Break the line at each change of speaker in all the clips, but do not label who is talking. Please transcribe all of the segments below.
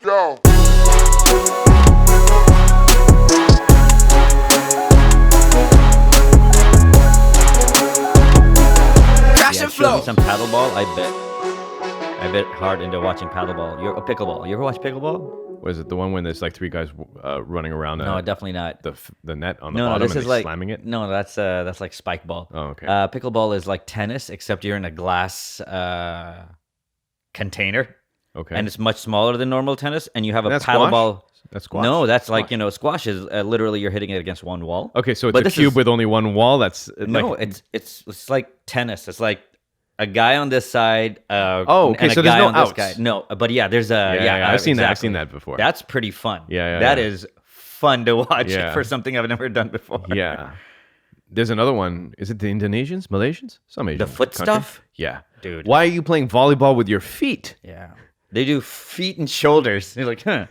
Yo.
Crash and flow. Some paddleball, I bet hard into watching paddleball. You're a pickleball. You ever watch pickleball?
Was it the one when there's like three guys running around?
No, definitely not.
The net on the
No,
bottom
this
and
is
they
like
slamming it?
No, that's like spike ball.
Oh, okay.
Pickleball is like tennis, except you're in a glass container.
Okay.
And it's much smaller than normal tennis, and you have a
That's
paddle
squash?
ball.
That's squash.
No, that's like, squash is literally you're hitting it against one wall.
Okay, so it's
But
a
this
cube
is-
with only one wall. That's
No,
like,
it's like tennis. It's like a guy on this side.
Oh, okay,
and a
so there's
guy
no
on this
outs.
guy. No, but yeah, there's a
I've seen that. I've
exactly.
seen that before.
That's pretty fun.
Yeah,
That
yeah.
is fun to watch
Yeah.
for something I've never done before.
yeah. There's another one. Is it the Indonesians, Malaysians, some Asian
The foot
country?
stuff?
Yeah,
Dude.
Why are you playing volleyball with your feet?
Yeah. They do feet and shoulders. You're like, huh.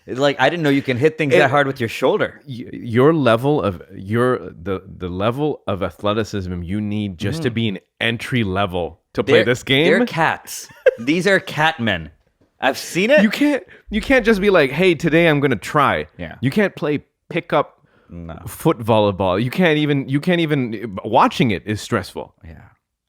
It's like, I didn't know you can hit things that hard with your shoulder.
Your level of the level of athleticism you need just to be an entry level to play this game.
They're cats. These are cat men. I've seen it.
You can't just be like, hey, today I'm gonna try.
Yeah.
You can't play pickup foot volleyball. You can't even watching it is stressful.
Yeah.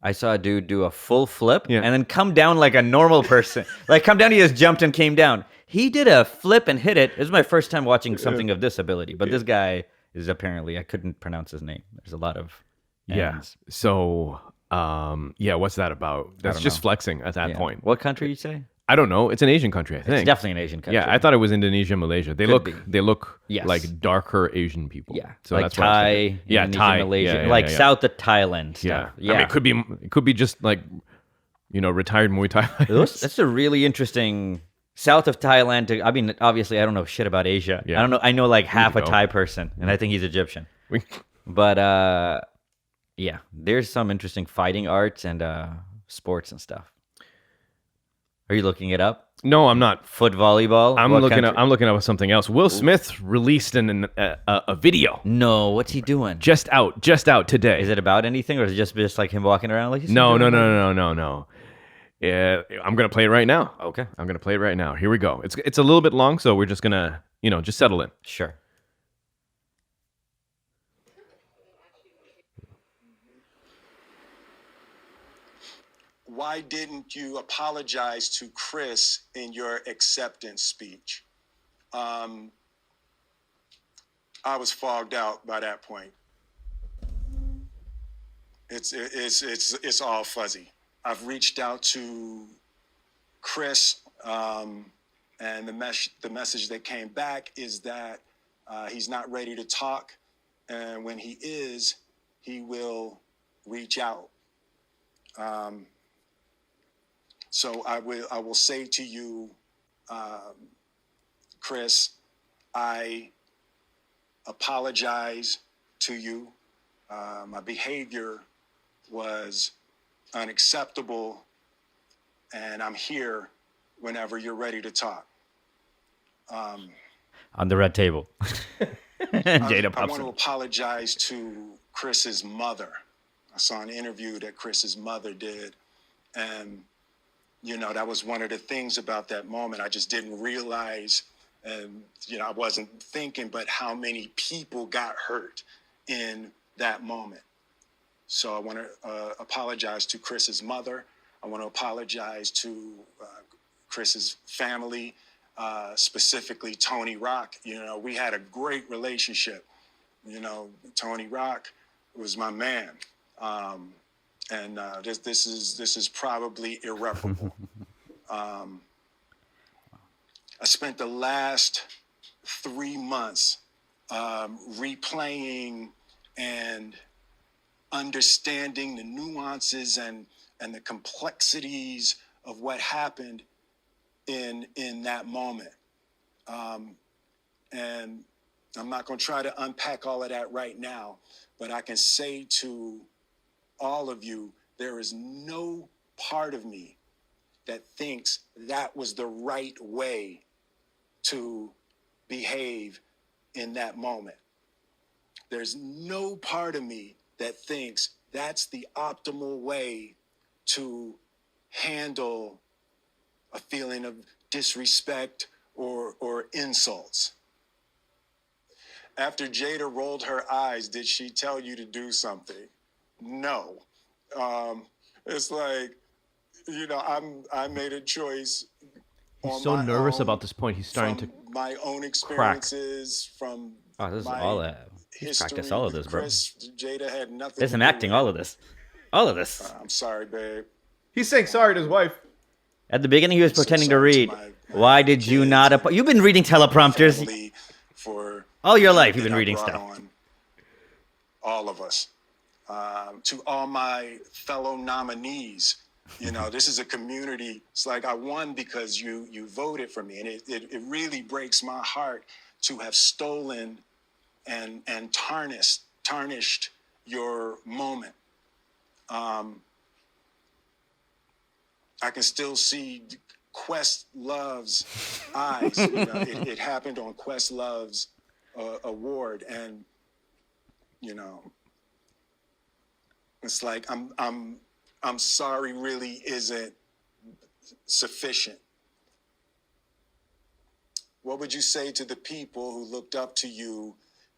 I saw a dude do a full flip
Yeah.
and then come down like a normal person. Like come down, he just jumped and came down. He did a flip and hit it. It was my first time watching something of this ability. But this guy is apparently, I couldn't pronounce his name. There's a lot of N's.
So what's that about? That's just flexing at that
Yeah.
point.
What country you say?
I don't know. It's an Asian country, I think.
It's definitely an Asian country.
Yeah, I thought it was Indonesia, Malaysia. They look
Yes.
like darker Asian people.
Yeah.
So
like
that's what I was
Thai,
thinking. Yeah,
Indonesia,
Thai,
Malaysia,
yeah,
like
yeah.
south of Thailand
Yeah.
stuff. Yeah.
I mean, it could be just like, retired Muay Thai.
That's a really interesting south of Thailand. I mean, obviously, I don't know shit about Asia.
Yeah.
I don't know. I know like half a
go.
Thai person, and I think he's Egyptian. But yeah, there's some interesting fighting arts and sports and stuff. Are you looking it up?
No, I'm not.
Foot volleyball.
I'm
What
looking
country?
up something else. Will Smith released a video
No, what's he doing?
just out today.
Is it about anything, or is it just like him walking around like?
No. Yeah, I'm gonna play it right now.
Okay,
I'm gonna play it right now. Here we go. It's a little bit long, so we're just gonna just settle in.
sure.
Why didn't you apologize to Chris in your acceptance speech? I was fogged out by that point. It's all fuzzy. I've reached out to Chris, and the message that came back is that he's not ready to talk, and when he is, he will reach out. So I will say to you, Chris, I apologize to you. My behavior was unacceptable, and I'm here whenever you're ready to talk.
On the red table. Jada
I
pops
want to
in.
apologize to Chris's mother. I saw an interview that Chris's mother did, and that was one of the things about that moment. I just didn't realize, and I wasn't thinking, but how many people got hurt in that moment. So I want to apologize to Chris's mother. I want to apologize to Chris's family, specifically Tony Rock. We had a great relationship. Tony Rock was my man. And this is probably irreparable. I spent the last 3 months replaying and understanding the nuances and the complexities of what happened in that moment. And I'm not going to try to unpack all of that right now, but I can say to all of you, there is no part of me that thinks that was the right way to behave in that moment. There's no part of me that thinks that's the optimal way to handle a feeling of disrespect or insults. After Jada rolled her eyes, did she tell you to do something? No. It's like, I made a choice.
He's so nervous about this point. He's starting to
my own experiences from
Oh, this is
my
all that. He's
history
practiced all of
with
this, bro.
Chris. Jada had nothing.
Isn't
to do
acting
with
all of this. All of this.
I'm sorry, babe.
He's saying sorry to his wife.
At the beginning, he was
So
pretending to
sorry
read.
my
Why did you
kids
not?
and
You've been reading teleprompters
family for
all your life. You've
that
been
I
reading
brought
stuff.
on all of us. To all my fellow nominees, this is a community. It's like I won because you voted for me, and it really breaks my heart to have stolen and tarnished your moment. I can still see Questlove's eyes. It happened on Questlove's award, and it's like I'm sorry really isn't sufficient. What would you say to the people who looked up to you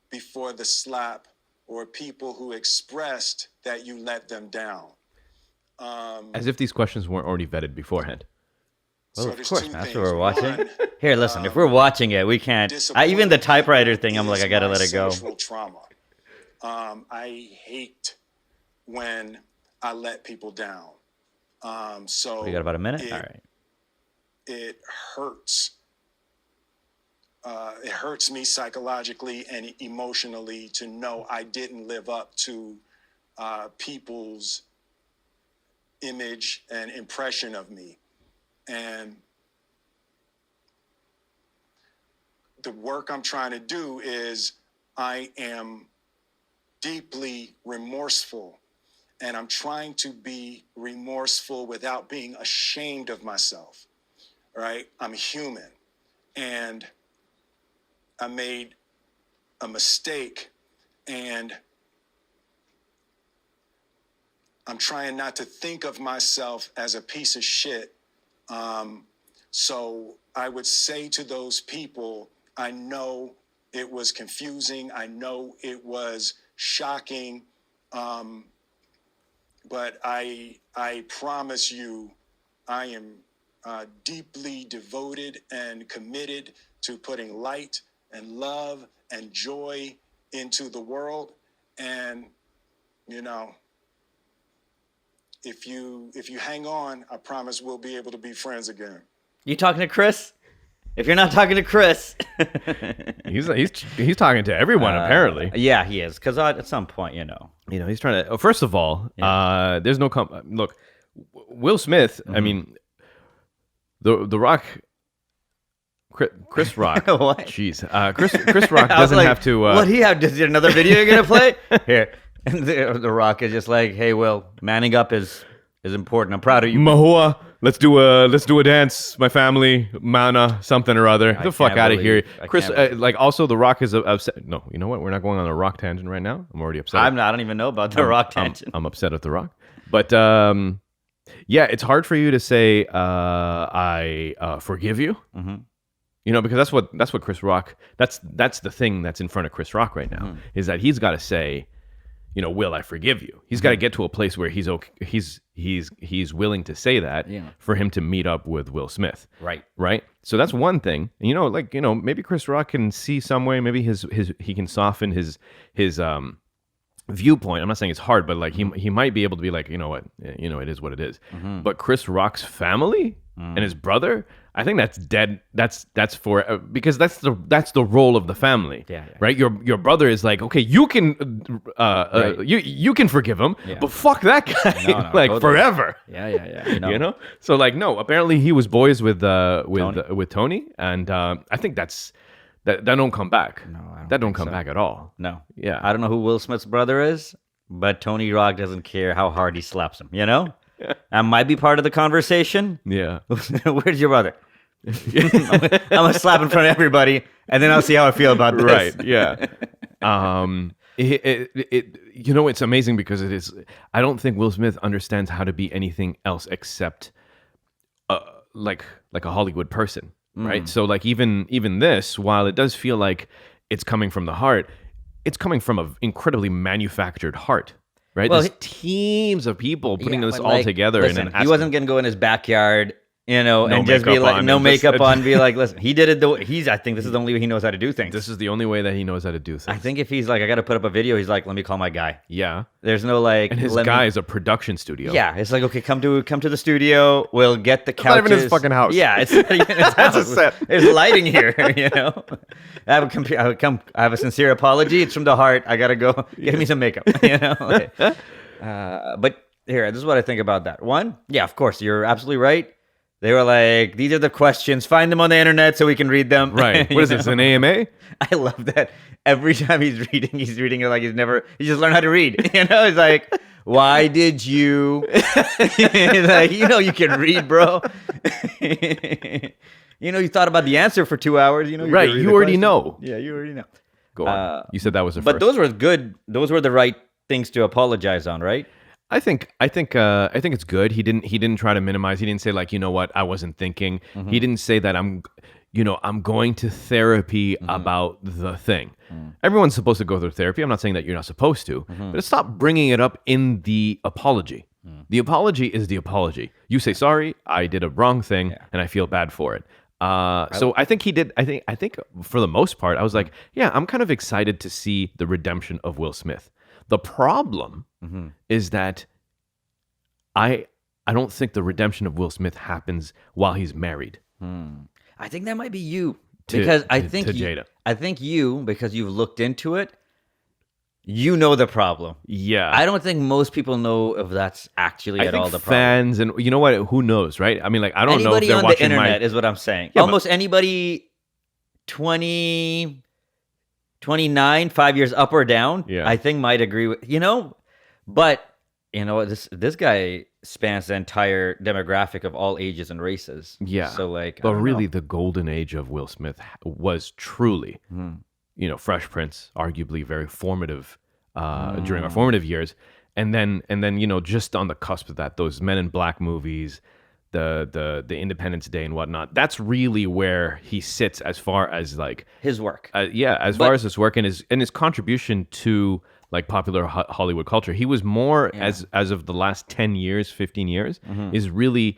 before the slap, or people who expressed that you let them down?
As if these questions weren't already vetted beforehand.
Well, of
there's
course,
two
that's
things.
what we're watching.
One,
Here, listen. If we're watching it, we can't. Even the typewriter thing, I'm like, I gotta let it go.
Sexual trauma. I hate when I let people down. So
We got about a minute. All right.
It hurts. It hurts me psychologically and emotionally to know I didn't live up to people's image and impression of me. And the work I'm trying to do is I am deeply remorseful, and I'm trying to be remorseful without being ashamed of myself, right? I'm human, and I made a mistake, and I'm trying not to think of myself as a piece of shit. So I would say to those people, I know it was confusing. I know it was shocking. But I promise you, I am deeply devoted and committed to putting light and love and joy into the world. And, if you hang on, I promise we'll be able to be friends again.
You talking to Chris? If you're not talking to Chris,
he's talking to everyone apparently.
Yeah, he is. Because at some point,
He's trying to. First of all, there's no look. Will Smith. I mean, the Rock. Chris Rock.
What?
Jeez. Chris Rock doesn't have to.
What he have? Is there another video you're gonna play? Here, and the Rock is just like, hey, Will, manning up is important. I'm proud of you.
Mahua, let's do a dance. My family, mana, something or other. Get the fuck out of here, Chris. Also, the Rock is upset. No, you know what? We're not going on a Rock tangent right now. I'm already upset.
I don't even know about the Rock tangent.
I'm upset at the Rock, but yeah, it's hard for you to say I forgive you.
Mm-hmm.
Because that's what Chris Rock. That's the thing that's in front of Chris Rock right now is that he's got to say, Will, I forgive you. He's got to get to a place where he's okay. He's willing to say that for him to meet up with Will Smith. Right. So that's one thing. And, maybe Chris Rock can see some way. Maybe he can soften his viewpoint. I'm not saying it's hard, but he might be able to be like, you know what, it is what it is.
Mm-hmm.
But Chris Rock's family and his brother, I think that's dead. That's for because that's the role of the family, right? Your brother is like, okay, you can you can forgive him, but fuck that guy,
No, totally.
forever.
Yeah.
So no. Apparently he was boys with Tony, and I think that don't come back.
No, I don't
that don't
think
come
so.
back at all.
No.
Yeah.
I don't know who Will Smith's brother is, but Tony Rock doesn't care how hard he slaps him. That might be part of the conversation.
Yeah.
Where's your brother? I'm gonna slap in front of everybody, and then I'll see how I feel about this.
Right. Yeah. It's amazing because it is. I don't think Will Smith understands how to be anything else except like a Hollywood person. right? So like even this, while it does feel like it's coming from the heart, it's coming from an incredibly manufactured heart, right?
Well,
There's teams of people putting this
but,
all together.
Listen,
and
he wasn't gonna go in his backyard,
No
and just be
makeup
like,
on
no
and
makeup
just-
on, be like, listen, he did it. I think this is the only way he knows how to do things.
This is the only way that he knows how to do things.
I think if he's like, I got to put up a video, he's like, let me call my guy.
Yeah.
There's no like,
And his
let me-
guy is a production studio.
Yeah, it's like, okay, come to the studio. We'll get the couches.
not even his fucking house.
Yeah, it's not even his
That's a
house.
set.
There's lighting here. I have a sincere apology. It's from the heart. I gotta go get me some makeup. But here, this is what I think about that. One, yeah, of course, you're absolutely right. They were like, these are the questions. Find them on the internet so we can read them.
Right. What is this, an AMA?
I love that. Every time he's reading it like he just learned how to read. It's like, why did you? It's like, you can read, bro. You thought about the answer for 2 hours. You
Right,
could read
you
the
already
question.
know.
Yeah, you already know.
Go on. You said that was the
But
first.
those were good. Those were the right things to apologize on, right?
I think it's good. He didn't try to minimize. He didn't say like, you know what, I wasn't thinking. He didn't say that I'm going to therapy about the thing. Everyone's supposed to go through therapy. I'm not saying that you're not supposed to, but stop bringing it up in the apology. The apology is the apology. You say sorry, I did a wrong thing, and I feel bad for it. So I think he did. I think for the most part, I was like, yeah, I'm kind of excited to see the redemption of Will Smith. The problem is that I don't think the redemption of Will Smith happens while he's married.
I think that might be you
To-
because I
to
think
Jada.
I think you, because you've looked into it, you know the problem.
Yeah.
I don't think most people know if that's actually
I
at
think
all the problem.
fans and you know what? Who knows, right? I mean, like I don't know if
Anybody
they're
on the
watching
internet
my.
is what I'm saying.
Yeah,
Almost anybody 20, 29, 5 years up or down,
Yeah.
I think might agree with, but this guy spans the entire demographic of all ages and races.
Yeah.
So like, I
But
don't
really,
know.
the golden age of Will Smith was truly, Fresh Prince, arguably very formative during our formative years, and then just on the cusp of that, those Men in Black movies, the Independence Day and whatnot. That's really where he sits as far as like
his work.
far as his work and his contribution to like popular Hollywood culture. He was more as of the last 10 years, 15 years, is really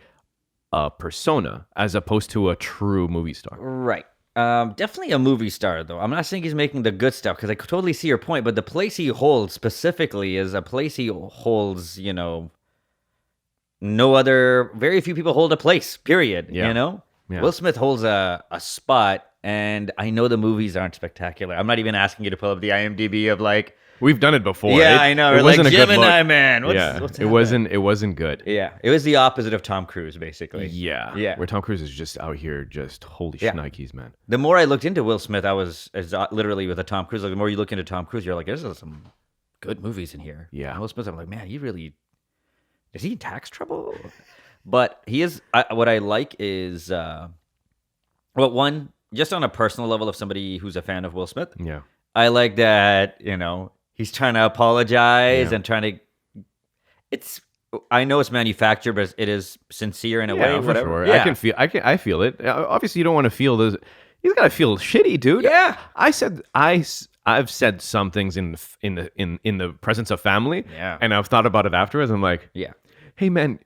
a persona as opposed to a true movie star.
Right. Definitely a movie star, though. I'm not saying he's making the good stuff because I totally see your point, but the place he holds specifically is a place he holds, very few people hold a place, period.
Yeah. Yeah.
Will Smith holds a spot, and I know the movies aren't spectacular. I'm not even asking you to pull up the IMDb of like,
We've done it before.
yeah,
It-
I know.
It
Or like
wasn't a good
Gemini
look.
Man. What's
It
happening?
wasn't good.
Yeah, it was the opposite of Tom Cruise, basically.
Yeah.
Yeah.
Where Tom Cruise is just out here, just holy
Yeah.
shnikes, man.
The more I looked into Will Smith, I was literally with a Tom Cruise. Like, the more you look into Tom Cruise, you're like, there's some good movies in here.
Yeah.
And Will Smith, I'm like, man, is he in tax trouble? But he is. What I like is, one, just on a personal level, of somebody who's a fan of Will Smith,
Yeah.
I like that. He's trying to apologize
Yeah.
and trying to. I know it's manufactured, but it is sincere in a way.
for
Whatever.
sure.
Yeah.
I feel it. Obviously, you don't want to feel those. He's got to feel shitty, dude.
Yeah.
I've said some things in the presence of family.
Yeah.
And I've thought about it afterwards. I'm like,
Yeah.
hey, man,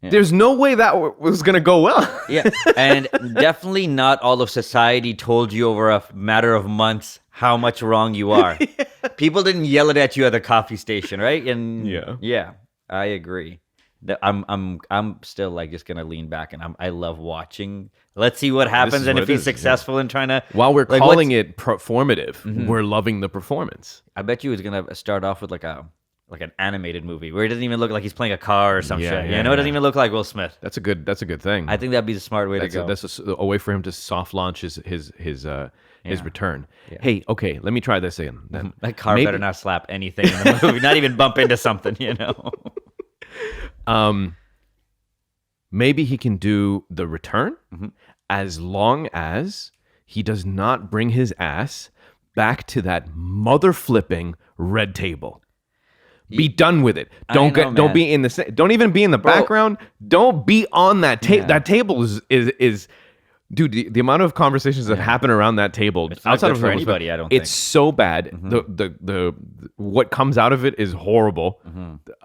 there's no way that was gonna go well.
Yeah, and definitely not all of society told you over a matter of months how much wrong you are. People didn't yell it at you at the coffee station, right? And yeah, I agree. I'm still like just gonna lean back, and I love watching. Let's see what happens,
is
and
what
if
it
he's
is,
successful in trying to.
While we're
like,
calling it performative, we're loving the performance.
I bet you he's gonna start off with like an animated movie where he doesn't even look like he's playing a car or some shit. It doesn't even look like Will Smith.
That's a good thing.
I think that'd be the smart way to go.
That's a way for him to soft launch his return. Yeah. Hey, okay, let me try this again. Then
That car better not slap anything in the movie, not even bump into something,
Maybe he can do the return as long as he does not bring his ass back to that mother flipping red table. Be done with it.
Don't
Be in the. Don't even be in the background. Don't be on that table.
Yeah.
That table is. Dude, the amount of conversations that happen around that table
It's not good for anybody, I don't think.
It's so bad. The what comes out of it is horrible.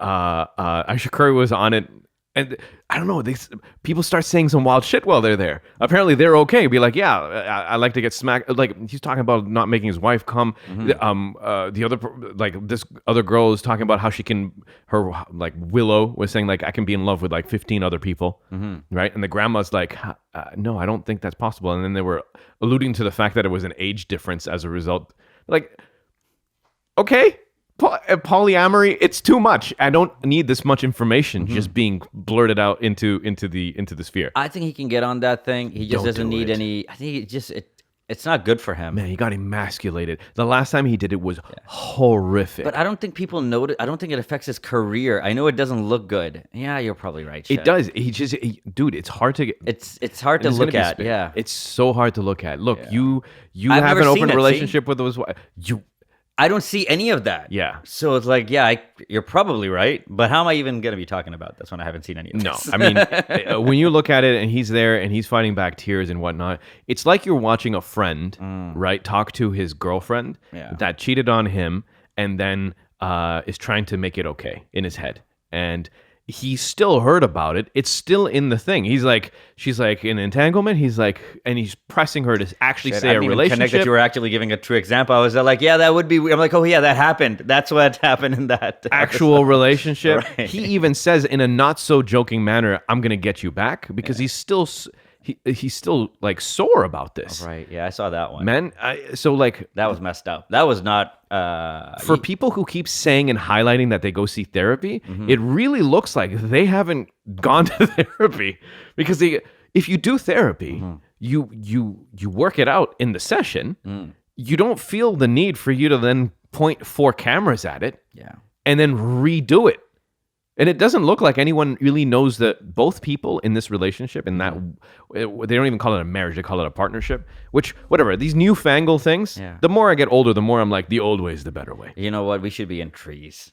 Aisha Curry was on it, and I don't know. People start saying some wild shit while they're there. Apparently, they're okay. Be like, yeah, I like to get smacked. Like he's talking about not making his wife come. The other this other girl is talking about how she can. Her like Willow was saying like I can be in love with like 15 other people, right? And the grandma's like, no, I don't think that's possible. And then they were alluding to the fact that it was an age difference as a result. Like, okay. Polyamory, it's too much. I don't need this much information just being blurted out into the sphere.
I think he can get on that thing. He just doesn't need any. I think it's not good for him.
Man, he got emasculated. The last time he did it was horrific.
But I don't think people notice. I don't think it affects his career. I know it doesn't look good. Yeah, you're probably right.
It does. Dude, it's hard to get.
It's hard to look at. Yeah,
it's so hard to look at. Look, you have an open relationship with those.
I don't see any of that.
Yeah.
So it's like, you're probably right, but how am I even going to be talking about this when I haven't seen any of this?
No, I mean, when you look at it and he's there and he's fighting back tears and whatnot, it's like you're watching a friend, right, talk to his girlfriend that cheated on him and then is trying to make it okay in his head. And he still heard about it. It's still in the thing. She's like in entanglement. He's like, and he's pressing her to actually say a relationship.
Connect that you were actually giving a true example. I was like, yeah, that would be. I'm like, oh yeah, that happened. That's what happened in that
actual relationship.
Right.
He even says in a not so joking manner, "I'm gonna get you back," because he's still like sore about this.
Right. Yeah, I saw that one.
Man, so like
that was messed up. That was not.
For people who keep saying and highlighting that they go see therapy, it really looks like they haven't gone to therapy, because if you do therapy, you work it out in the session. You don't feel the need for you to then point 4 cameras at it, and then redo it. And it doesn't look like anyone really knows that both people in this relationship, and that they don't even call it a marriage, they call it a partnership, which, whatever, these newfangled things, the more I get older, the more I'm like, the old way is the better way.
You know what? We should be in trees.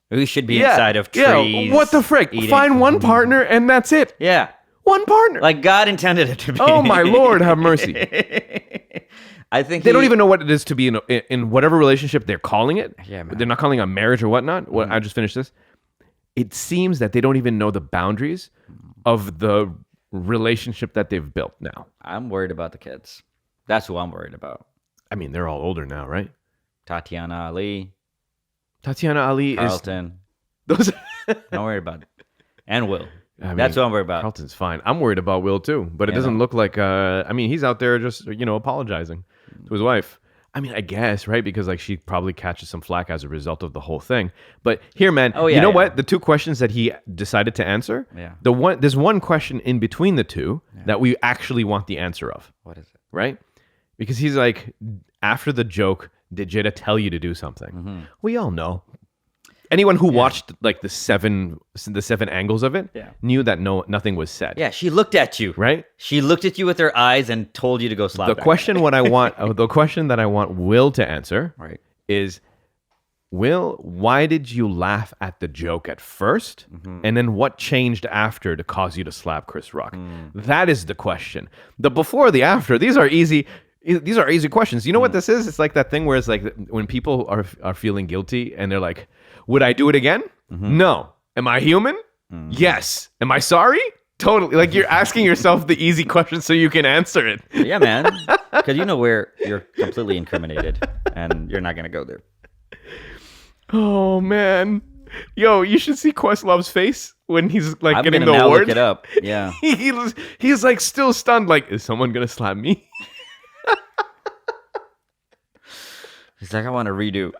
We should be inside of trees.
Yeah, what the frick? Find one partner and that's it.
Yeah.
One partner.
Like God intended it to be.
Oh, my Lord, have mercy.
I think
they don't even know what it is to be in whatever relationship they're calling it.
Yeah, man.
They're not calling it a marriage or whatnot. I just finished this. It seems that they don't even know the boundaries of the relationship that they've built now.
I'm worried about the kids. That's who I'm worried about.
I mean, they're all older now, right?
Tatiana Ali.
Carlton.
Carlton. Those. I'm worried about it. And Will. That's what I'm worried about.
Carlton's fine. I'm worried about Will too, but it doesn't look like. He's out there just apologizing to his wife. I mean, I guess, right? Because like she probably catches some flack as a result of the whole thing. But here, man, you know what? The 2 questions that he decided to answer, there's one question in between the 2 that we actually want the answer of.
What is it?
Right? Because he's like, after the joke, did Jada tell you to do something? We all know. Anyone who watched like the seven angles of it knew that nothing was said.
Yeah, she looked at you.
Right?
She looked at you with her eyes and told you to go slap
the question the question that I want Will to answer is, Will, why did you laugh at the joke at first? And then what changed after to cause you to slap Chris Rock? That is the question. The before or the after, these are easy questions. You know what this is? It's like that thing where it's like when people are feeling guilty and they're like, would I do it again? No. Am I human? Yes. Am I sorry? Totally. Like you're asking yourself the easy question so you can answer it.
Yeah, man. Because you know where you're completely incriminated and you're not going to go there.
Oh, man. Yo, you should see Questlove's face when he's like getting the award.
I'm going to look it up. Yeah.
He's like still stunned. Like, is someone going to slap me?
He's like, I want to redo.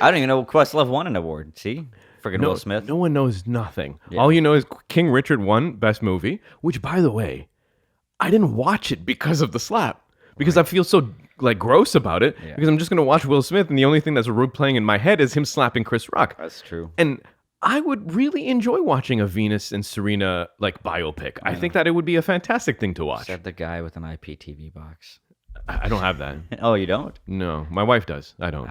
I don't even know Questlove won an award. See? Friggin' Will Smith.
No one knows nothing. Yeah. All you know is King Richard won Best Movie, which, by the way, I didn't watch it because of the slap. Because I feel so like gross about it. Yeah. Because I'm just going to watch Will Smith, and the only thing that's playing in my head is him slapping Chris Rock.
That's true.
And I would really enjoy watching a Venus and Serena like biopic. I think that it would be a fantastic thing to watch.
Said the guy with an IPTV box.
I don't have that.
Oh, you don't?
No, my wife does. I don't.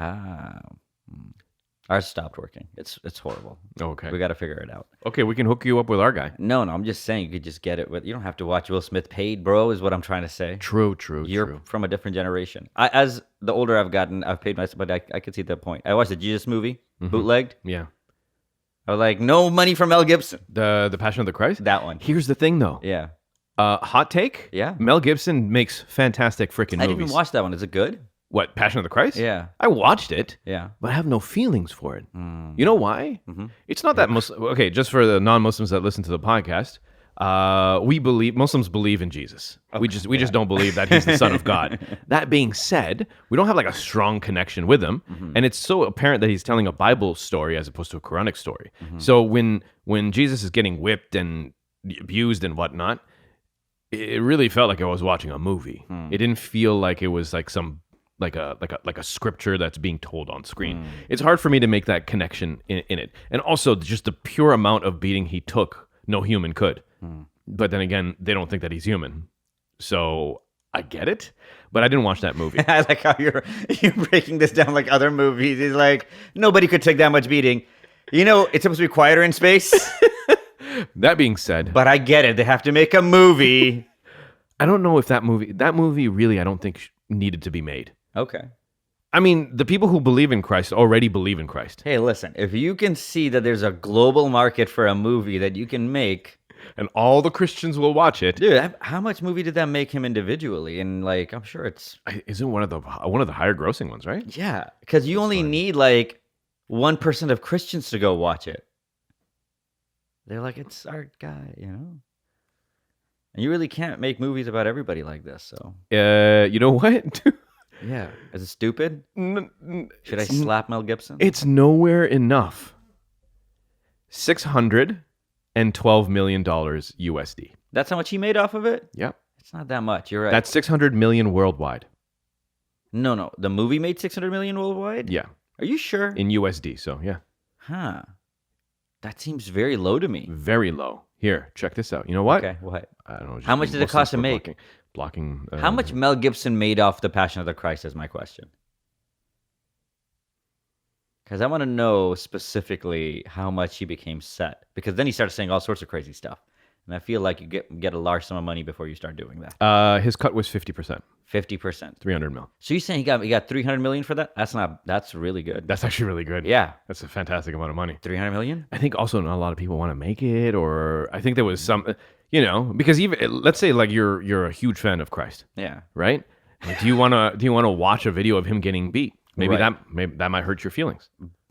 Ours stopped working. It's horrible.
Okay.
We got to figure it out.
Okay, we can hook you up with our guy.
No, I'm just saying you could just get it with. You don't have to watch Will Smith paid, bro. Is what I'm trying to say.
True.
You're from a different generation. As the older I've gotten, I've paid myself, but I could see the point. I watched the Jesus movie, bootlegged.
Yeah.
I was like, no money from Mel Gibson.
The Passion of the Christ?
That one.
Here's the thing, though.
Yeah.
Hot take?
Yeah.
Mel Gibson makes fantastic freaking movies.
I didn't even watch that one. Is it good?
What, Passion of the Christ?
Yeah.
I watched it.
Yeah.
But I have no feelings for it. You know why? It's not that Muslim. Okay, just for the non-Muslims that listen to the podcast, Muslims believe in Jesus. We just don't believe that he's the son of God. That being said, we don't have like a strong connection with him, and it's so apparent that he's telling a Bible story as opposed to a Quranic story. So when Jesus is getting whipped and abused and whatnot, it really felt like I was watching a movie. It didn't feel like it was like some like a scripture that's being told on screen. It's hard for me to make that connection in it. And also just the pure amount of beating he took, no human could. But then again, they don't think that he's human. So I get it, but I didn't watch that movie.
I like how you're breaking this down like other movies. It's like nobody could take that much beating. You know, it's supposed to be quieter in space.
That being said,
But I get it. They have to make a movie.
I don't know if that movie really, I don't think needed to be made.
Okay.
I mean, the people who believe in Christ already believe in Christ.
Hey, listen, if you can see that there's a global market for a movie that you can make,
And all the Christians will watch it.
dude, how much movie did that make him individually? And like, I'm sure it's
Isn't one of the higher grossing ones, right?
yeah, because you only need like 1% of Christians to go watch it. They're like, it's our guy, you know. And you really can't make movies about everybody like this. So
You know what?
yeah, is it stupid? Should I slap Mel Gibson?
It's nowhere enough. $612 million USD.
That's how much he made off of it.
Yep.
It's not that much. You're right.
That's 600 million worldwide.
No. The movie made 600 million worldwide.
Yeah.
Are you sure?
In USD. So yeah.
Huh. That seems very low to me.
Very low. Here, check this out. You know what?
Okay, what?
I don't know.
How much did it cost to make?
Blocking.
How much Mel Gibson made off The Passion of the Christ is my question. Because I want to know specifically how much he became set. Because then he started saying all sorts of crazy stuff. And I feel like you get a large sum of money before you start doing that.
His cut was 50%.
50%.
300 mil.
So you're saying he got 300 million for that? That's really good.
That's actually really good.
Yeah.
That's a fantastic amount of money.
300 million?
I think also not a lot of people want to make it, or I think there was some, because even let's say like you're a huge fan of Christ,
Yeah.
right? Like, do you want to watch a video of him getting beat? Maybe
Right.
that might hurt your feelings.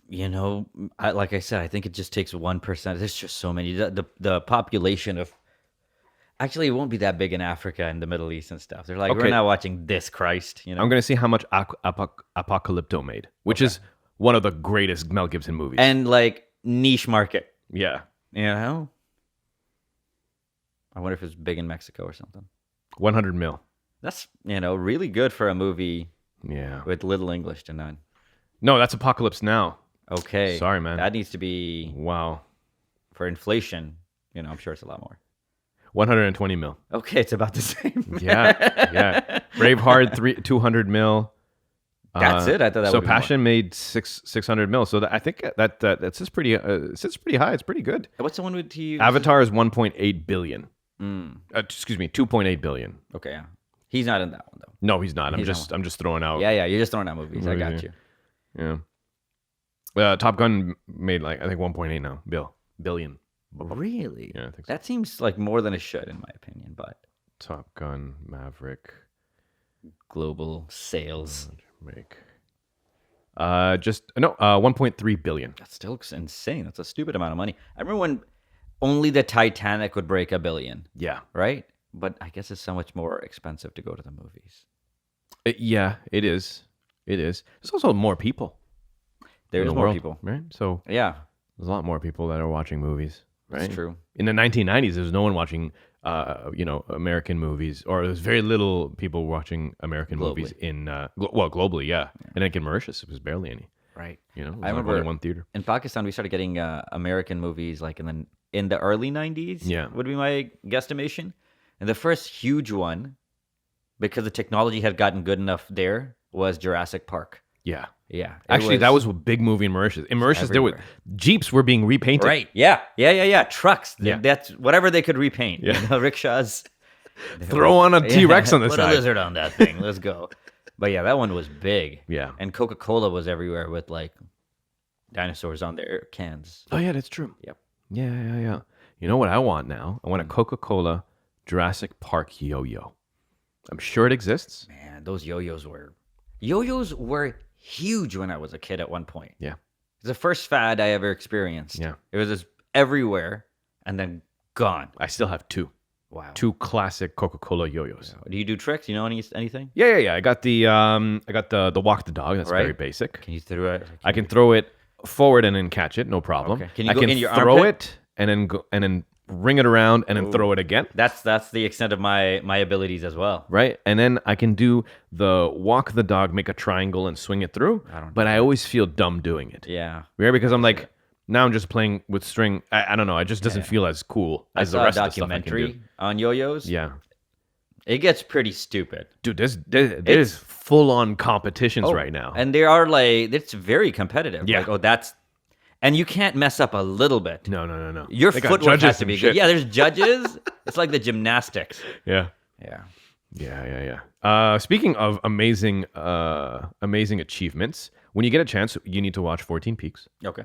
You know, like I said, I think it just takes 1%. There's just so many. The population of... Actually, it won't be that big in Africa and the Middle East and stuff. They're like,
Okay.
we're not watching this Christ, you know?
I'm going to see how much Apocalypto made, which is one of the greatest Mel Gibson movies.
And like niche market,
yeah.
you know? I wonder if it's big in Mexico or something.
100 mil.
That's, really good for a movie
Yeah.
with little English to none.
No, that's Apocalypse Now.
Okay.
Sorry, man.
That needs to be,
Wow.
for inflation, I'm sure it's a lot more.
120 mil.
Okay, it's about the same.
Yeah. Braveheart 200 mil.
That's it? I thought that
so
would be more.
Passion made 600 mil. So I think that sits pretty high. It's pretty good.
What's the one with he?
Avatar is 1.8 billion. 2.8 billion.
Okay, yeah. He's not in that one though.
No, he's not. I'm
He's
just throwing out.
Yeah, you're just throwing out movies. I got you.
Yeah. Top Gun made like I think 1.8 now billion.
Really?
Yeah, I think so.
That seems like more than it should, in my opinion. But
Top Gun Maverick
global sales.
make 1.3 billion.
That's still insane. That's a stupid amount of money. I remember when only the Titanic would break $1 billion,
Yeah.
right? But I guess it's so much more expensive to go to the movies.
Yeah, it is. It is. There's also more people.
There's
in the
more
world,
people.
right? So
Yeah,
there's a lot more people that are watching movies, right?
that's true.
In the 1990s, there was no one watching, American movies, or there's very little people watching American movies in, globally, yeah. And like in Mauritius, it was barely any.
Right.
There was
I
like
remember
only one theater.
in Pakistan we started getting American movies like in the early 90s.
Yeah.
Would be my guesstimation. And the first huge one, because the technology had gotten good enough there, was Jurassic Park.
Yeah.
Yeah.
Actually, that was a big movie in Mauritius. In Mauritius, there were Jeeps were being repainted.
right. Yeah. Trucks.
Yeah.
That's whatever they could repaint.
Yeah.
You know, rickshaws.
Throw on a T-Rex on the
Put
side.
a lizard on that thing. Let's go. But yeah, that one was big.
Yeah.
And Coca-Cola was everywhere with like dinosaurs on their cans.
Oh yeah, that's true.
Yep.
Yeah. You know what I want now? I want a Coca-Cola Jurassic Park yo-yo. I'm sure it exists.
Man, those yo-yos were huge when I was a kid at one point.
Yeah.
It's the first fad I ever experienced.
Yeah.
It was just everywhere and then gone.
I still have two.
Wow.
Two classic Coca-Cola yo-yos.
Do you do tricks? You know anything?
Yeah. I got the walk the dog. That's very
Right.
basic.
Can you throw it?
I can throw it forward and then catch it, no problem.
Okay. Can you
I
go
can
in your
throw
armpit?
it and then go and then ring it around and then throw it again.
That's the extent of my abilities as well.
Right? And then I can do the walk the dog, make a triangle and swing it through. But I always feel dumb doing it.
Yeah.
Right? Because I'm like, now I'm just playing with string. I don't know. It just doesn't feel as cool as the rest
I
of
saw
the
a
stuff I can do.
documentary on yo-yos.
Yeah.
It gets pretty stupid.
Dude, there's full on competitions right now.
And they are like, it's very competitive.
Yeah.
Like, and you can't mess up a little bit.
No.
Your
They got
footwork
judges
has to
and
be
shit.
good. Yeah, there's judges. It's like the gymnastics.
Yeah.
Yeah.
Speaking of amazing achievements, when you get a chance, you need to watch 14 Peaks.
Okay.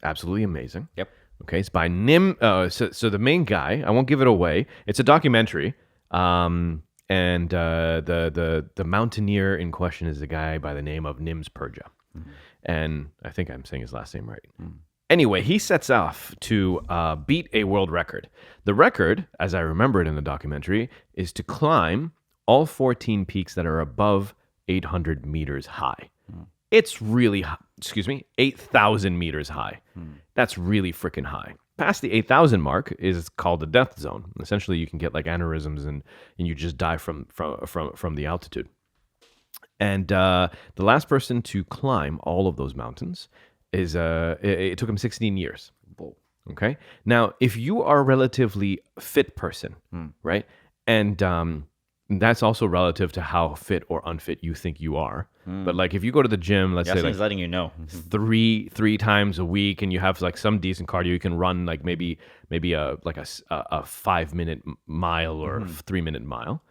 Absolutely amazing.
Yep.
Okay, it's by Nim. So the main guy, I won't give it away. It's a documentary. And the mountaineer in question is a guy by the name of Nims Purja. And I think I'm saying his last name right. Anyway, he sets off to beat a world record. The record, as I remember it in the documentary, is to climb all 14 peaks that are above 800 meters high. It's really, 8,000 meters high. That's really freaking high. Past the 8,000 mark is called the death zone. Essentially, you can get like aneurysms and you just die from the altitude. And the last person to climb all of those mountains is it took him 16 years. Okay. Now, if you are a relatively fit person, right, and that's also relative to how fit or unfit you think you are. But like if you go to the gym, let's say
Yasin's
like
letting you know.
three times a week, and you have like some decent cardio, you can run like maybe a 5-minute mile or 3-minute mile.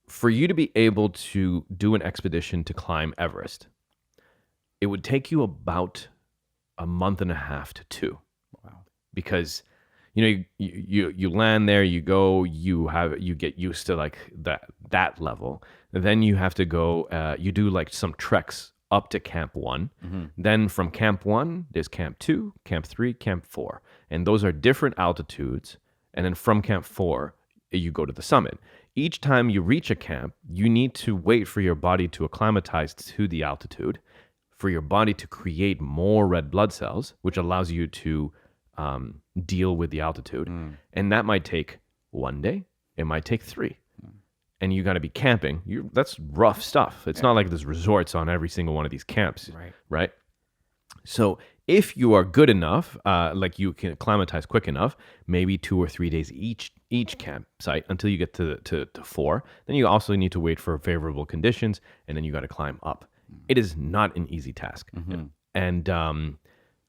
For you to be able to do an expedition to climb Everest, it would take you about a month and a half to 2.
Wow.
Because you land there, you go, you get used to like that level. And then you have to go, you do like some treks up to Camp 1. Then from Camp 1, there's Camp 2, Camp 3, Camp 4. And those are different altitudes. And then from Camp 4, you go to the summit. Each time you reach a camp, you need to wait for your body to acclimatize to the altitude, for your body to create more red blood cells, which allows you to deal with the altitude. And that might take 1 day. It might take 3. And you got to be camping. That's rough stuff. It's not like there's resorts on every single one of these camps, right? So if you are good enough, like you can acclimatize quick enough, maybe 2 or 3 days each campsite until you get to 4. Then you also need to wait for favorable conditions, and then you got to climb up. It is not an easy task, and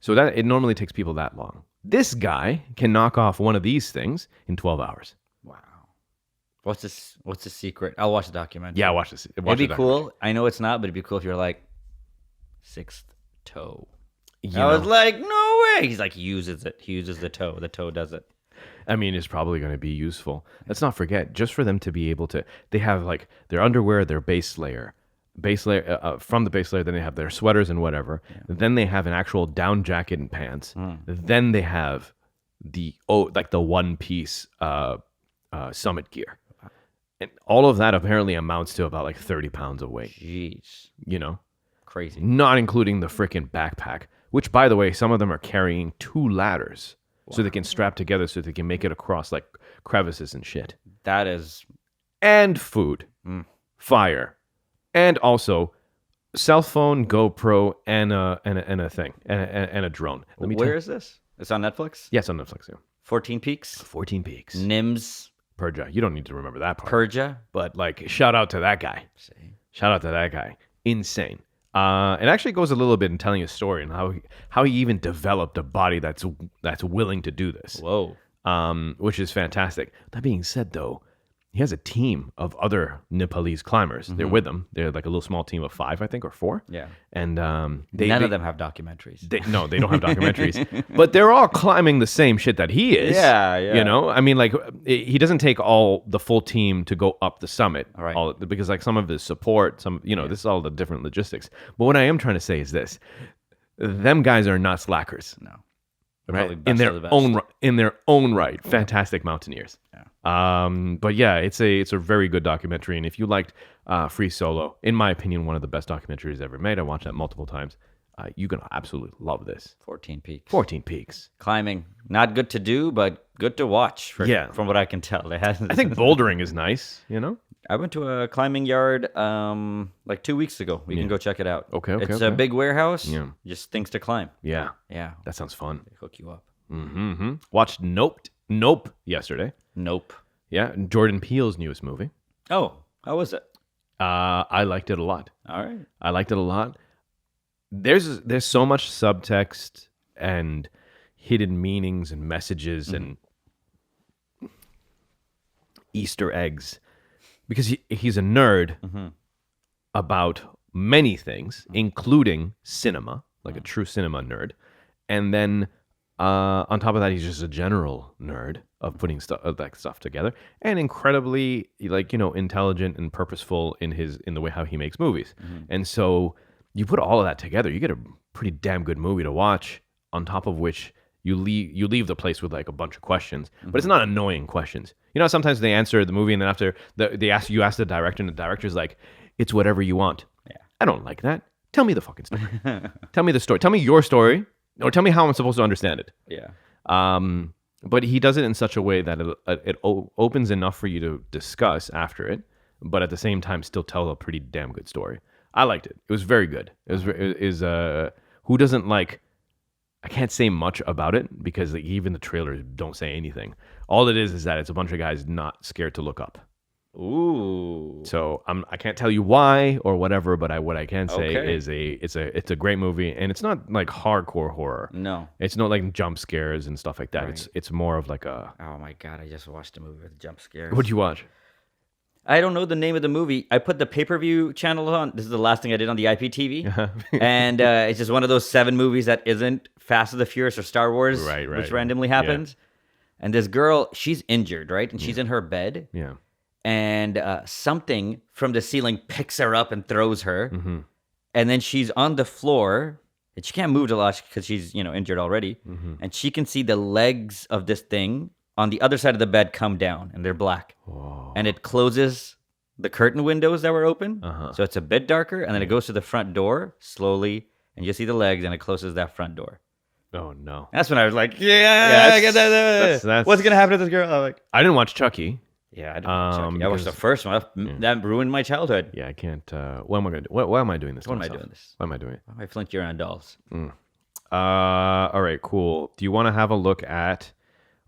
so that it normally takes people that long. This guy can knock off one of these things in 12 hours.
Wow. What's the secret? I'll watch the documentary.
Yeah, watch this.
It'd be cool. I know it's not, but it'd be cool if you're like 6th toe. I was like, no way. He's like, he uses it. He uses the toe. The toe does it.
I mean, it's probably going to be useful. Let's not forget, just for them to be able to, they have like their underwear, their base layer, from the base layer, then they have their sweaters and whatever. Then they have an actual down jacket and pants. Then they have the one piece summit gear. And all of that apparently amounts to about like 30 pounds of weight.
Jeez. Crazy.
Not including the freaking backpack, which, by the way, some of them are carrying 2 ladders so they can strap together so they can make it across like crevices and shit.
That is...
And food, fire, and also cell phone, GoPro, and a thing, and a drone.
Where is this? It's on Netflix?
Yes, on Netflix, yeah.
14 Peaks?
14 Peaks.
Nims.
Purja. You don't need to remember that part.
Purja.
But like, shout out to that guy. Shout out to that guy. Insane. It actually goes a little bit in telling a story and how he even developed a body that's willing to do this.
Whoa.
Which is fantastic. That being said, though, he has a team of other Nepalese climbers. They're with him. They're like a little small team of 5, I think, or 4.
Yeah.
And
None of them have documentaries.
No, they don't have documentaries. But they're all climbing the same shit that he is.
Yeah, yeah.
You know, I mean, like he doesn't take the full team to go up the summit,
Right.
because like some of his support, this is all the different logistics. But what I am trying to say is this: them guys are not slackers.
No.
Right?
Probably
In
best
their
of the best.
own right, fantastic mountaineers. But yeah, it's a very good documentary, and if you liked Free Solo, in my opinion, one of the best documentaries ever made. I watched that multiple times. You're gonna absolutely love this.
14 Peaks.
14 Peaks.
Climbing. Not good to do, but good to watch.
Yeah.
From what I can tell.
I think bouldering is nice. You know.
I went to a climbing yard like 2 weeks ago. We can go check it out.
Okay,
It's
okay.
a big warehouse.
Yeah.
Just things to climb.
Yeah,
Yeah.
that sounds fun.
They hook you up.
Mm-hmm. Watched Nope yesterday.
Nope.
Yeah, Jordan Peele's newest movie.
Oh, how was it?
I liked it a lot.
All right.
I liked it a lot. There's so much subtext and hidden meanings and messages and Easter eggs, because he's a nerd about many things, including cinema, like a true cinema nerd, and then on top of that, he's just a general nerd of putting stuff together, and incredibly intelligent and purposeful in the way how he makes movies. And so you put all of that together, you get a pretty damn good movie to watch. On top of which you leave the place with like a bunch of questions, but it's not annoying questions. You know, sometimes they answer the movie and then after they ask the director, and the director's like, "It's whatever you want."
Yeah.
I don't like that. Tell me the fucking story. Tell me the story. Tell me your story, or tell me how I'm supposed to understand it.
Yeah.
But he does it in such a way that it opens enough for you to discuss after it, but at the same time still tell a pretty damn good story. I liked it. It was very good. Who doesn't like? I can't say much about it because even the trailers don't say anything. All it is that it's a bunch of guys not scared to look up.
Ooh.
So I can't tell you why or whatever, but what I can say
Okay.
is it's a great movie, and it's not like hardcore horror.
No.
It's not like jump scares and stuff like that.
Right.
It's more of like a.
Oh my God! I just watched a movie with jump scares.
What'd you watch?
I don't know the name of the movie. I put the pay-per-view channel on. This is the last thing I did on the IPTV. And it's just one of those 7 movies that isn't Fast and the Furious or Star Wars,
Right.
which randomly happens. And this girl, she's injured, right? And she's in her bed.
Yeah.
And something from the ceiling picks her up and throws her.
Mm-hmm.
And then she's on the floor. And she can't move a lot because she's, injured already.
Mm-hmm.
And she can see the legs of this thing on the other side of the bed come down, and they're black.
Whoa.
And it closes the curtain windows that were open.
Uh-huh.
So it's a bit darker, and then it goes to the front door slowly, and you see the legs, and it closes that front door.
Oh no.
That's when I was like, yeah, I get that.
that's-
What's going to happen to this girl? I'm like,
I didn't watch Chucky.
yeah, I didn't watch Chucky. I watched the
because-
first one. That ruined my childhood.
Yeah, I can't. What am I going to do? Why am I doing this? to
What am I
myself?
doing this?
Why am I doing it?
I flint you on dolls.
All right, cool. Do you want to have a look at?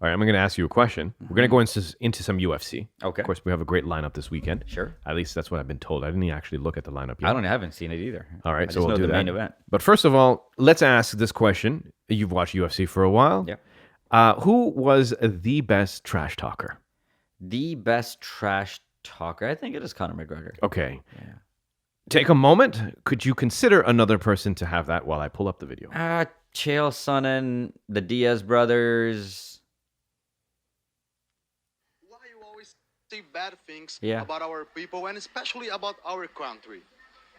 All right, I'm going to ask you a question. We're going to go into some UFC.
Okay.
Of course, we have a great lineup this weekend.
Sure.
At least that's what I've been told. I didn't actually look at the lineup yet.
I haven't seen it either.
All right,
I
so
just
we'll
know
do
the
that.
main event.
But first of all, let's ask this question. You've watched UFC for a while.
Yeah.
Who was the best trash talker?
The best trash talker, I think it is Conor McGregor.
Okay.
Yeah.
Take a moment. Could you consider another person to have that while I pull up the video?
Chael Sonnen, the Diaz brothers.
Why you always say bad things
Yeah.
about our people and especially about our country?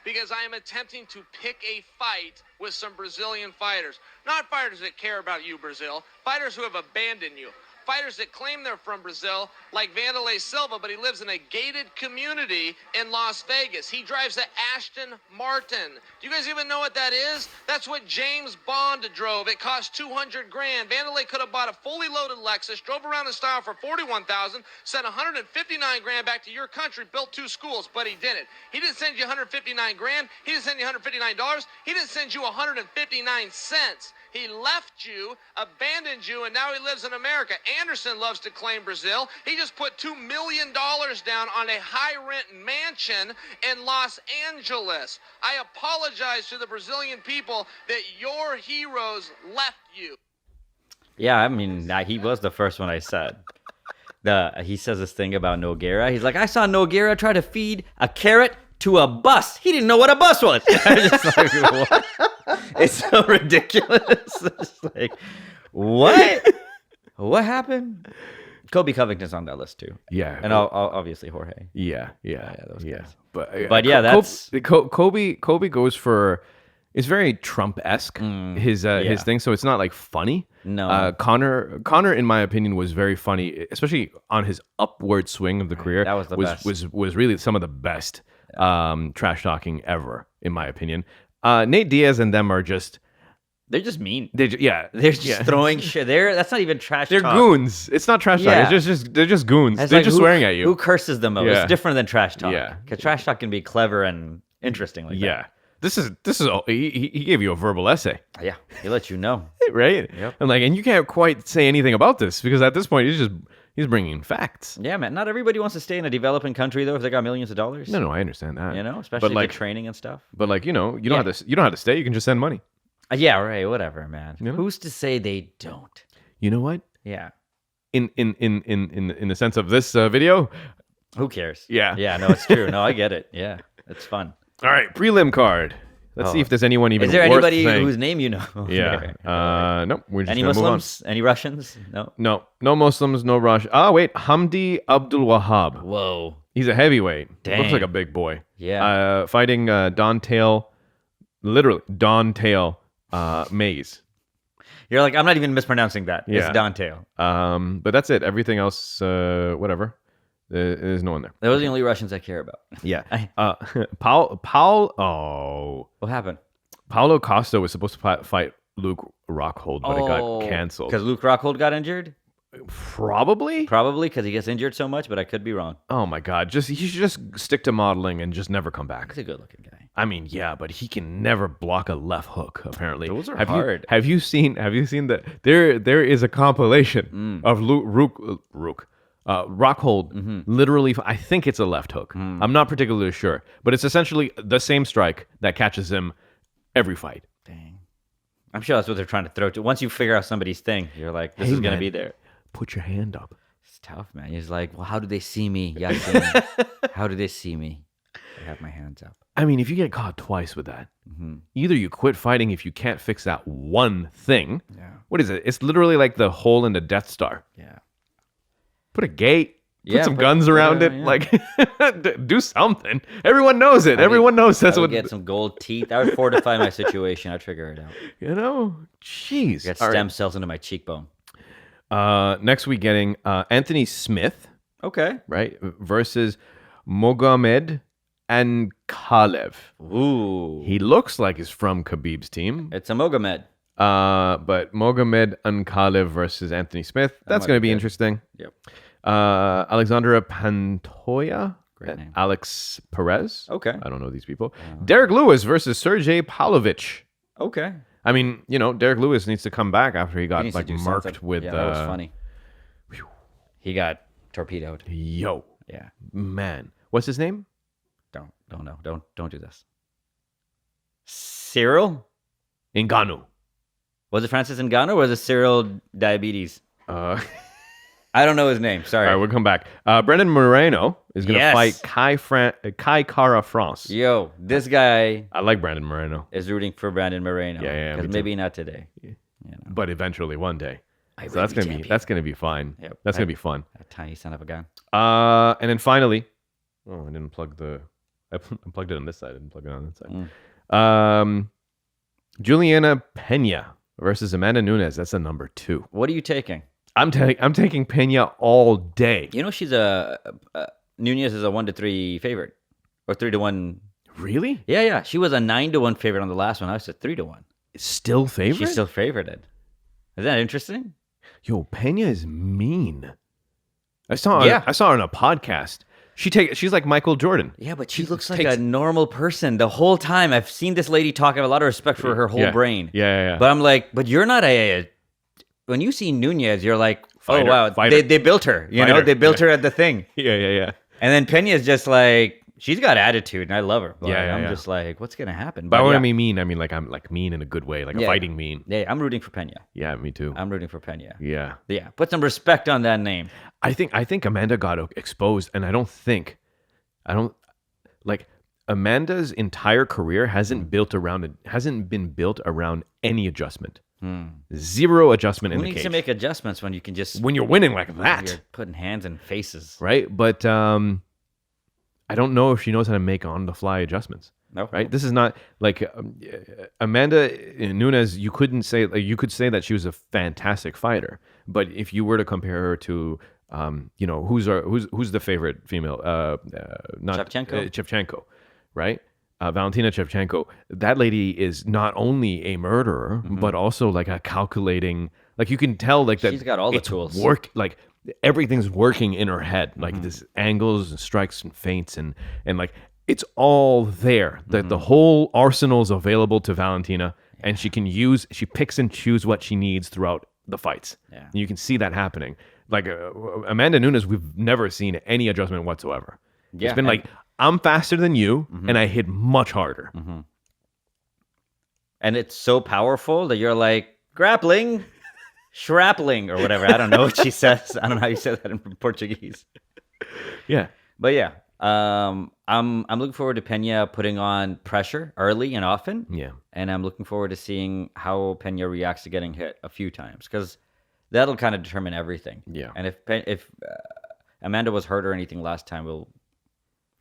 Because I am attempting to pick a fight with some Brazilian fighters. Not fighters that care about you, Brazil. Fighters who have abandoned you. Fighters that claim they're from Brazil, like Vanderlei Silva, but he lives in a gated community in Las Vegas. He drives a Aston Martin. Do you guys even know what that is? That's what James Bond drove. It cost $200 grand. Vanderlei could have bought a fully loaded Lexus, drove around in style for $41,000, sent $159 grand back to your country, built 2 schools, but he didn't. He didn't send you $159 grand. He didn't send you $159. He didn't send you 159 cents. He left you, abandoned you, and now he lives in America. Anderson loves to claim Brazil. He just put $2 million down on a high-rent mansion in Los Angeles. I apologize to the Brazilian people that your heroes left you.
Yeah, I mean, he was the first one I said. He says this thing about Nogueira. He's like, I saw Nogueira try to feed a carrot to a bus. He didn't know what a bus was. I was just like, what? It's so ridiculous. It's like, what? What happened? Kobe Covington's on that list too.
Yeah,
and obviously Jorge.
Yeah.
Those guys.
But
yeah, that's
Kobe goes for. It's very Trump-esque, his thing, so it's not like funny.
No.
Connor, in my opinion, was very funny, especially on his upward swing of the career.
That was the best.
Was really some of the best trash talking ever, in my opinion. Nate Diaz and them are just.
They're just mean.
They're just
throwing shit. That's not even trash
They're
talk.
goons. It's not trash talk.
Yeah.
It's just they're just goons.
It's
They're
like,
just swearing at you.
Who curses the most?
Yeah.
It's different than trash talk.
Yeah.
Because trash talk can be clever and interesting like
Yeah. This is all, he gave you a verbal essay,
that. Yeah. He let you know.
right?
Yep.
And you can't quite say anything about this because at this point he's bringing facts.
Yeah, man. Not everybody wants to stay in a developing country though if they got millions of dollars.
No, I understand that.
Especially
but
the training and stuff.
But you don't have to stay. You can just send money.
Yeah, right. Whatever, man.
You know?
Who's to say they don't?
You know what?
Yeah.
In the sense of this video,
Who cares?
Yeah.
Yeah. No, it's true. No, I get it. Yeah, it's fun.
all right, prelim card. Let's see if there's anyone even.
Is there
worth
anybody
saying.
whose name you know?
Yeah. Nope. We're just
Any
gonna move on.
Muslims? Any Russians? No.
No Muslims, no Rush. Oh wait, Hamdi Abdul Wahab.
Whoa.
He's a heavyweight.
Dang.
Looks like a big boy.
Yeah.
Fighting Don Tail, literally Don Tail Mays.
You're like, I'm not even mispronouncing that.
Yeah.
It's Dante.
But that's it. Everything else, whatever. There's no one there.
Those are the only Russians I care about.
Yeah.
I-
Paolo
What happened?
Costa was supposed to fight Luke Rockhold, but it got canceled.
Because Luke Rockhold got injured?
Probably
because he gets injured so much, but I could be wrong.
Oh my God! He should just stick to modeling and just never come back.
He's a good-looking guy.
I mean, yeah, but he can never block a left hook. Apparently,
Those are
hard.
hard.
Have you seen that? There is a compilation of Rockhold. Literally, I think it's a left hook. I'm not particularly sure, but it's essentially the same strike that catches him every fight.
Dang. I'm sure that's what they're trying to throw to. Once you figure out somebody's thing, you're like, this is going to be there.
Put your hand up.
It's tough, man. He's like, well, how do they see me? Yasin? How do they see me? I have my hands up.
I mean, if you get caught twice with that, either you quit fighting if you can't fix that one thing.
Yeah.
What is it? It's literally like the hole in the Death Star.
Yeah.
Put a gate. Put
Yeah,
some
put-
guns around it.
yeah.
Like, do something. Everyone knows it. Everyone knows that's
I would
what.
get some gold teeth. I would fortify my situation. I'd figure it out.
You know, jeez.
Get
All
stem
right.
cells into my cheekbone.
Next, we getting Anthony Smith,
Okay.
right, versus Mohamed Ankalaev.
Ooh.
He looks like he's from Khabib's team.
It's a Mogamed.
But Mohamed Ankalaev versus Anthony Smith. That's
might
going to
be
be
good.
interesting.
Yep.
Alexandra Pantoja.
Great name.
Alex Perez.
Okay.
I don't know these people. Derek Lewis versus Sergey Pavlovich.
Okay.
I mean, Derek Lewis needs to come back after he got
He needs to
like
do
marked
something.
with.
Yeah, that was funny. He got torpedoed.
Yo,
Yeah.
man, what's his name?
Don't know. Don't do this. Cyril?
Ngannou.
Was it Francis Ngannou or was it Cyril Diabetes?
All
I don't know his name. Sorry.
right, we'll come back. Brendan Moreno is going to
Yes.
fight Kai Kara France.
Yo, this guy
I like Brandon Moreno,
is rooting for Brandon Moreno.
Yeah, me
Because
too.
maybe not today.
but eventually one day.
I
So that's
rugby
gonna
champion.
be fine.
Yep.
That's gonna be fun.
A tiny son of a gun.
And then finally, I didn't plug I plugged it on this side. I didn't plug it on that side. Juliana Pena versus Amanda Nunes. That's a number 2.
What are you taking?
I'm taking Pena all day.
You know she's Nunez is a 1-3 favorite. Or 3-1.
Really?
Yeah. She was a 9-1 favorite on the last one. I said 3-1.
Still favorite?
She's still favorited. Is that interesting?
Yo, Pena is mean. I saw
Yeah.
her on a podcast. She's like Michael Jordan.
Yeah, but she looks like a normal person the whole time. I've seen this lady talk. I have a lot of respect for her whole brain.
Yeah.
But I'm like, but you're not when you see Nunez, you're like,
Fighter,
oh wow,
fighter.
they built her. You know, they built her at the thing.
Yeah.
And then Peña's just like, she's got attitude, and I love her. But
Yeah.
I'm just like, what's gonna happen?
But when
yeah.
I mean mean, I mean like I'm like mean in a good way, like a fighting mean.
Yeah, I'm rooting for Peña.
Yeah, me too.
I'm rooting for Peña.
Yeah.
Put some respect on that name.
I think Amanda got exposed, and I don't like Amanda's entire career hasn't been built around any adjustment. Zero adjustment in
Who
the
needs
cage.
to make adjustments when you can just
When you're winning like that,
you're putting hands in faces,
right? But I don't know if she knows how to make on the fly adjustments.
No,
Right? This is not like Amanda Nunes. You could say that she was a fantastic fighter, but if you were to compare her to who's the favorite female? Not
Shevchenko?
Shevchenko, right? Valentina Shevchenko. That lady is not only a murderer, but also like a calculating. Like you can tell, like that
She's got all the
it's
tools.
like everything's working in her head. Like this angles and strikes and feints and like it's all there. That the whole arsenal is available to Valentina, and she picks and choose what she needs throughout the fights.
Yeah.
And you can see that happening. Like Amanda Nunes, we've never seen any adjustment whatsoever.
Yeah,
It's been like, I'm faster than you, and I hit much harder.
and it's so powerful that you're like grappling, shrapling, or whatever. I don't know what she says. I don't know how you say that in Portuguese.
Yeah.
But yeah, I'm looking forward to Peña putting on pressure early and often.
Yeah.
And I'm looking forward to seeing how Peña reacts to getting hit a few times, because that'll kind of determine everything.
Yeah.
And if Amanda was hurt or anything last time,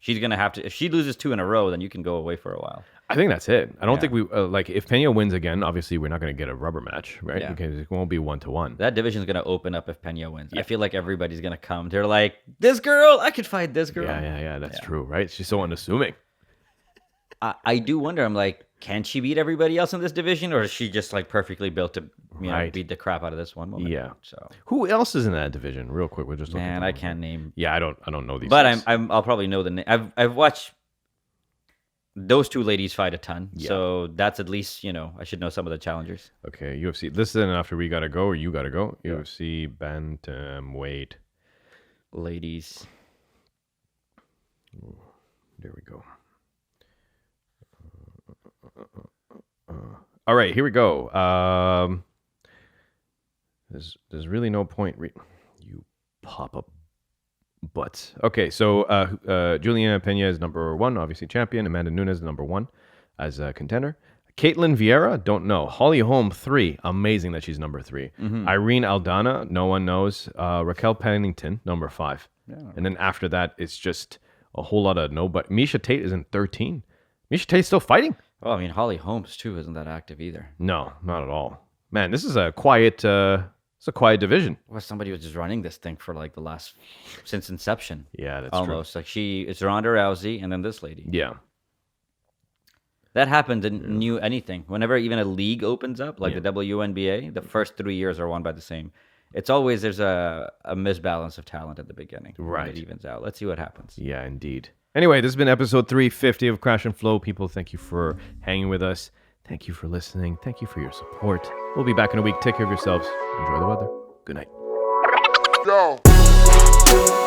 she's gonna have to. If she loses 2 in a row, then you can go away for a while.
I think that's it. I don't think we like if Peña wins again. Obviously, we're not going to get a rubber match, right?
Yeah.
Because it won't be 1-1.
That division's gonna open up if Peña wins. I feel like everybody's gonna come. They're like, this girl, I could fight this girl.
Yeah. That's true, right? She's so unassuming.
I do wonder. I'm like, can she beat everybody else in this division, or is she just like perfectly built to
Right.
beat the crap out of this one woman?
Yeah.
So
Who else is in that division? Real quick, we're just looking.
man, I can't name.
Yeah, I don't know these.
But
names.
I'll probably know the name. I've watched those 2 ladies fight a ton, so that's at least I should know some of the challengers.
Okay, UFC. Listen, after we gotta go, or you gotta go. UFC bantamweight.
Ladies.
There we go. All right, here we go. There's really no point. You pop up butts. Okay, so Juliana Peña is number 1, obviously champion. Amanda Nunes is number 1 as a contender. Caitlin Vieira, don't know. Holly Holm, 3. Amazing that she's number 3. Irene Aldana, no one knows. Raquel Pennington, number 5. Yeah. And then after that, it's just a whole lot of nobody. Misha Tate is in 13. Misha Tate's still fighting?
Well, I mean, Holly Holmes too isn't that active either.
No, not at all. Man, this is a quiet. It's a quiet division.
Well, somebody was just running this thing for like since inception.
Yeah, that's
almost like it's Ronda Rousey and then this lady.
true. Yeah.
That happened in new anything. Whenever even a league opens up, like the WNBA, the first 3 years are won by the same. It's always there's a misbalance of talent at the beginning.
Right.
It evens out. Let's see what happens.
Yeah, indeed. Anyway, this has been episode 350 of Crash and Flow. People, thank you for hanging with us. Thank you for listening. Thank you for your support. We'll be back in a week. Take care of yourselves. Enjoy the weather. Good night.
Yo.